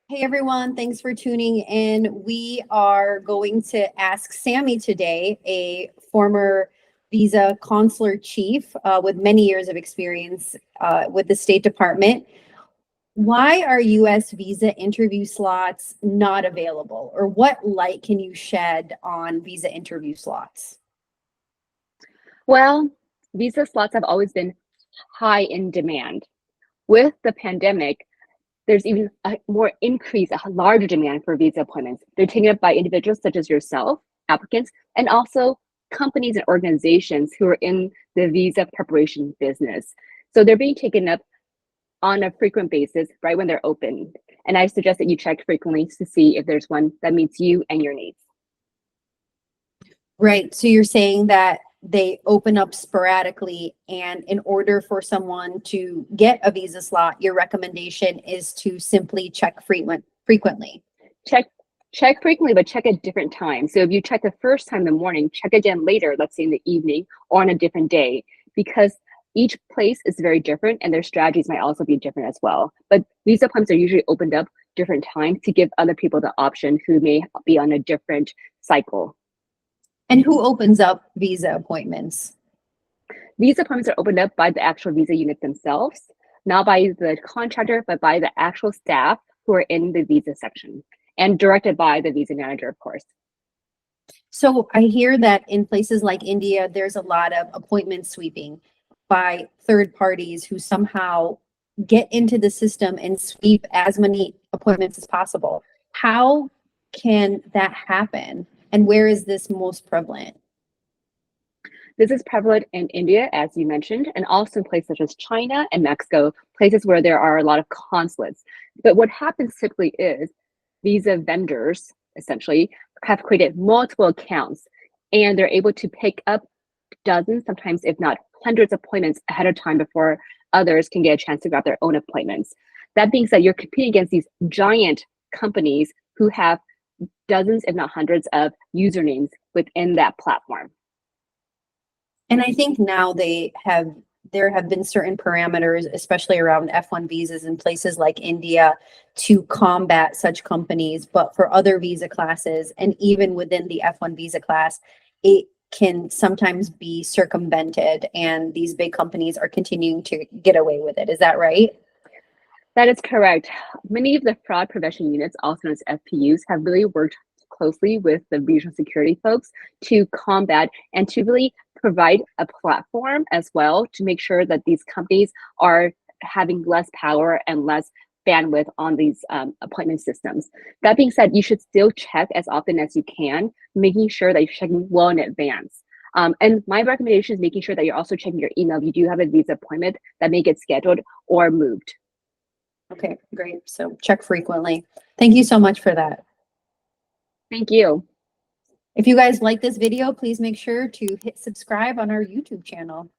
Hey everyone, thanks for tuning in. We are going to ask Sami today, a former visa consular chief with many years of experience with the State Department. Why are US visa interview slots not available? Or what light can you shed on visa interview slots? Well, visa slots have always been high in demand. With the pandemic, there's even a more increase, a larger demand for visa appointments. They're taken up by individuals such as yourself, applicants, and also companies and organizations who are in the visa preparation business. So they're being taken up on a frequent basis right when they're open. And I suggest that you check frequently to see if there's one that meets you and your needs. Right. So you're saying that they open up sporadically, and in order for someone to get a visa slot, your recommendation is to simply check frequently. Check frequently, but check at different times. So if you check the first time in the morning, check again later, let's say in the evening or on a different day, because each place is very different and their strategies might also be different as well. But visa appointments are usually opened up different times to give other people the option who may be on a different cycle. And who opens up visa appointments? Visa appointments are opened up by the actual visa unit themselves, not by the contractor, but by the actual staff who are in the visa section and directed by the visa manager, of course. So I hear that in places like India, there's a lot of appointment sweeping by third parties who somehow get into the system and sweep as many appointments as possible. How can that happen? And where is this most prevalent? This is prevalent in India, as you mentioned, and also in places such as China and Mexico, places where there are a lot of consulates. But what happens typically is visa vendors, essentially, have created multiple accounts, and they're able to pick up dozens, sometimes if not hundreds of appointments ahead of time before others can get a chance to grab their own appointments. That being said, you're competing against these giant companies who have dozens, if not hundreds, of usernames within that platform. And I think now there have been certain parameters, especially around F1 visas in places like India, to combat such companies. But for other visa classes, and even within the F1 visa class, it can sometimes be circumvented, and these big companies are continuing to get away with it. Is that right? That is correct. Many of the fraud prevention units, also known as FPUs, have really worked closely with the regional security folks to combat and to really provide a platform as well to make sure that these companies are having less power and less bandwidth on these appointment systems. That being said, you should still check as often as you can, making sure that you're checking well in advance. And my recommendation is making sure that you're also checking your email if you do have a visa appointment that may get scheduled or moved. Okay, great. So check frequently. Thank you so much for that. Thank you. If you guys like this video, please make sure to hit subscribe on our YouTube channel.